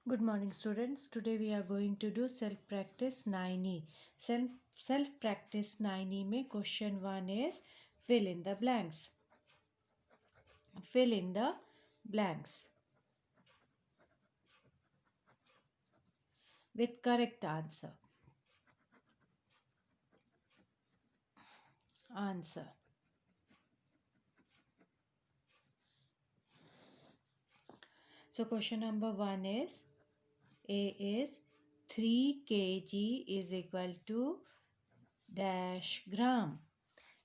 Good morning, students. Today we are going to do self practice 9e. Self practice 9e में question 1 is fill in the blanks. Fill in the blanks with correct answer. Answer. So question number 1 is A is 3 kg is equal to dash gram.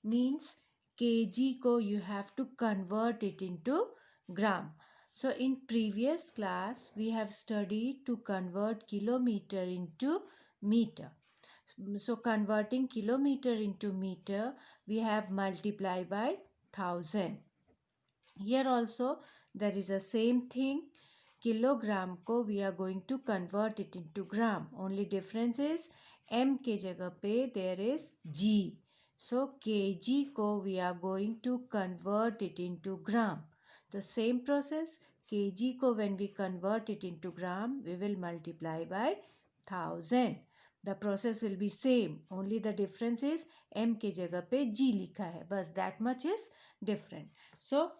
Means kg ko you have to convert it into gram. So in previous class we have studied to convert kilometer into meter. So converting kilometer into meter we have multiply by 1000. Here also there is a same thing. Kilogram को we are going to convert it into gram. Only difference is m के जगह पे there is g. So kg को we are going to convert it into gram. The same process kg को when we convert it into gram we will multiply by 1000. The process will be same. Only the difference is m के जगह पे g लिखा है. बस that much is different. So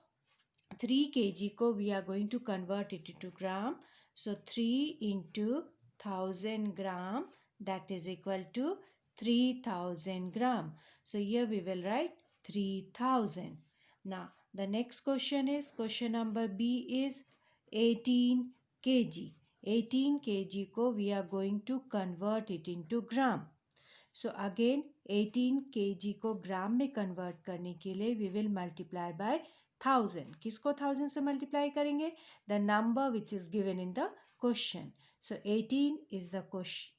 3 kg को we are going to convert it into gram. So 3 into 1000 gram, that is equal to 3000 gram. So here we will write 3000. Now the next question is question number B is 18 kg. 18 kg को we are going to convert it into gram. So again 18 kg को ग्राम में convert करने के लिए we will multiply by 1000. किसको 1000 से multiply करेंगे? The number which is given in the question. So 18 is the question.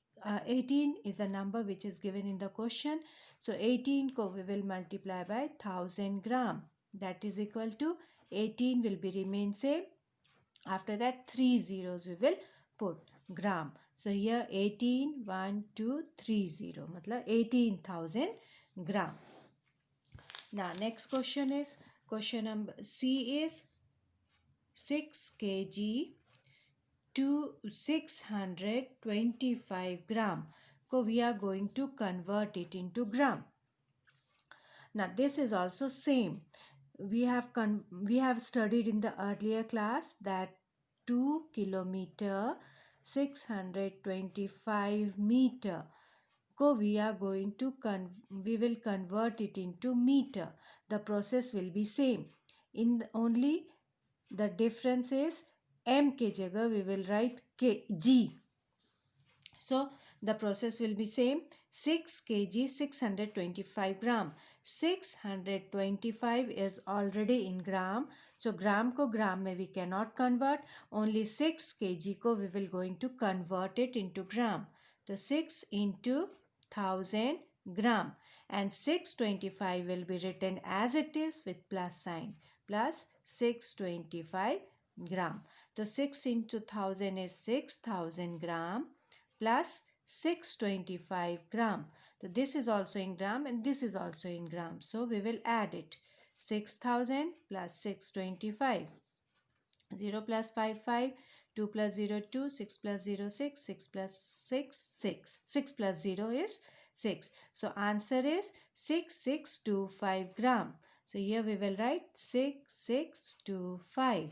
18 is the number which is given in the question. So 18 को we will multiply by 1000 gram. That is equal to 18 will be remain same. After that 3 zeros we will put gram. So here 18 1 2 3 0 मतलब 18,000 gram. Now next question is question number C is 6 kg to 625 gram. So we are going to convert it into gram. Now this is also same. We have studied in the earlier class that 2 kilometer 625 meter को we are going to we will convert it into meter. The process will be same. Only the difference is m के जगह we will write kg. So the process will be same. 6 kg 625 gram. 625 is already in gram. So gram को gram में we cannot convert. Only 6 kg को we will going to convert it into gram. So 6 into 1000 gram. And 625 will be written as it is with plus sign. Plus 625 gram. So 6 into 1000 is 6000 gram. Plus 625 gram. So this is also in gram and this is also in gram. So we will add it. 6000 plus 625. 0 plus 5 5. 2 plus 0 2. 6 plus 0 6. 6 plus 6 6. 6 plus 0 is 6. So answer is 6625 gram. So here we will write 6625.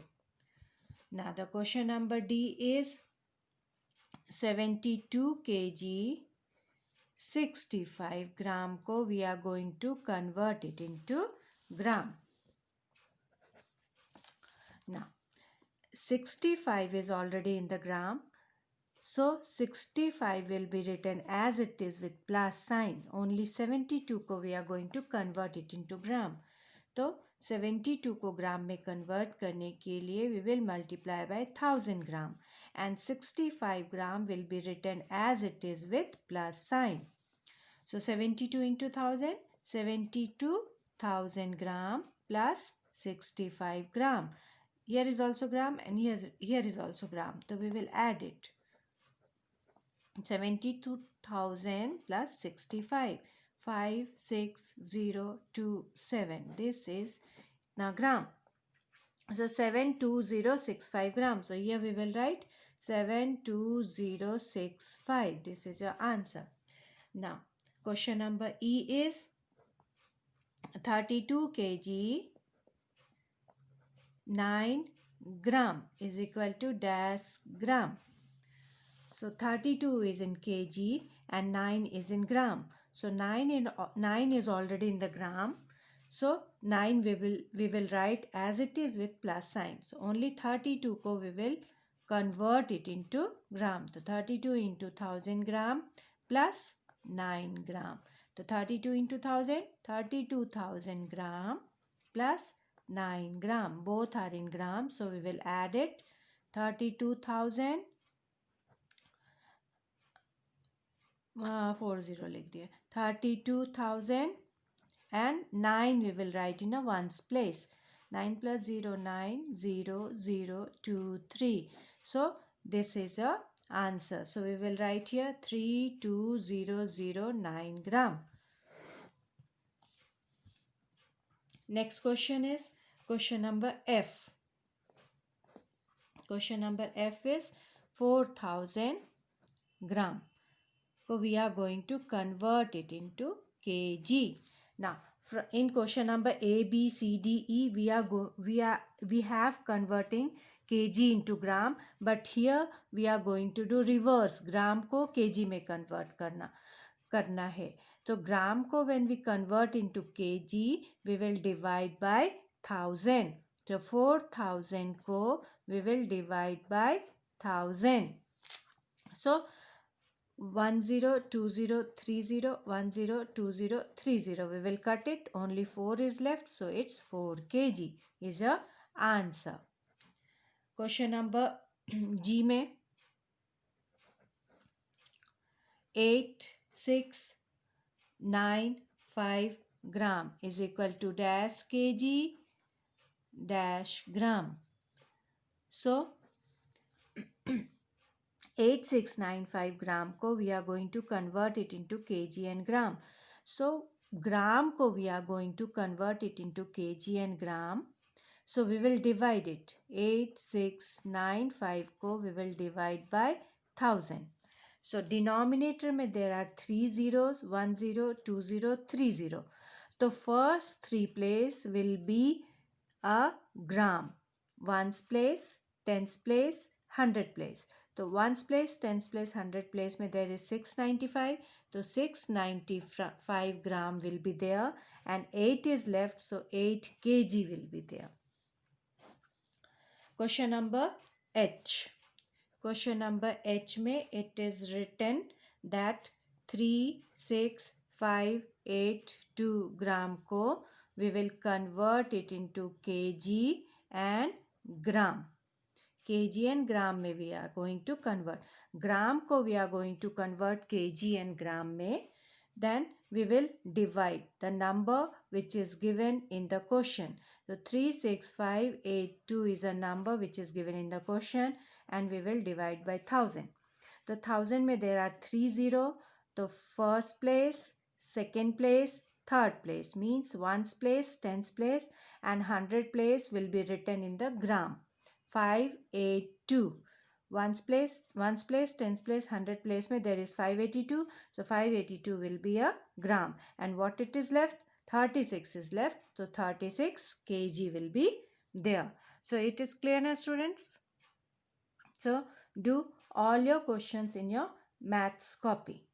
Now the question number D is 72 kg 65 gram को we are going to convert it into gram. Now 65 is already in the gram. So 65 will be written as it is with plus sign. Only 72 को we are going to convert it into gram. तो 72 को ग्राम में convert करने के लिए we will multiply by 1000 gram and 65 gram will be written as it is with plus sign. So 72 into 1000, 72,000 gram plus 65 gram. Here is also gram and here is also gram. So we will add it. 72,000 plus 65. 56027. This is now gram. So 72065 grams. So here we will write 72065. This is your answer. Now, question number E is 32 kg 9 gram is equal to dash gram. So 32 is in kg and 9 is in gram. So 9 is already in the gram. So 9 we will write as it is with plus sign. So only 32 ko we will convert it into gram. So 32 into 1000 gram plus 9 gram. So 32 into 1000, 32,000 gram plus 9 gram. Both are in gram. So we will add it. 32,000 40 लिख दिए 32,000 and 9 we will write in a ones place. 9 plus 0 9 0 0 2 3. So this is a answer. So we will write here 32009 gram. Next question is question number F. Question number F is 4000 gram. So we are going to convert it into kg. Now in question number A, B, C, D, E, we have converting kg into gram, but here we are going to do reverse. gram को kg में convert करना है. तो gram को when we convert into kg, we will divide by 1000. So 4000 को we will divide by 1000. So 102030 102030 we will cut it. Only 4 is left, so it's 4 kg is a answer. Question number G में 8695 gram is equal to dash kg dash gram. So 8695 gram को we are going to convert it into kg and gram. So gram को we are going to convert it into kg and gram. So we will divide it. 8695 को we will divide by 1000. So denominator में there are 3 zeros, 10, 20, 30. The first 3 place will be a gram. Ones place, tens place, 100 place. तो ones place, tens place, 100 place में there is 695. So 695 gram will be there and 8 is left, so 8 kg will be there. Question number H. Question number H में it is written that 36582 gram को we will convert it into kg and gram. kg and gram में we are going to convert. gram को we are going to convert kg and gram में. Then we will divide the number which is given in the question. So 36582 is a number which is given in the question and we will divide by 1000. The 1000 में there are 3 0. The first place, second place, third place means ones place, tens place and 100 place will be written in the gram. 582. Ones place, tens place, 100 place में there is 582. So 582 will be a gram. And what it is left? 36 is left. So 36 kg will be there. So it is clear now, students? So do all your questions in your maths copy.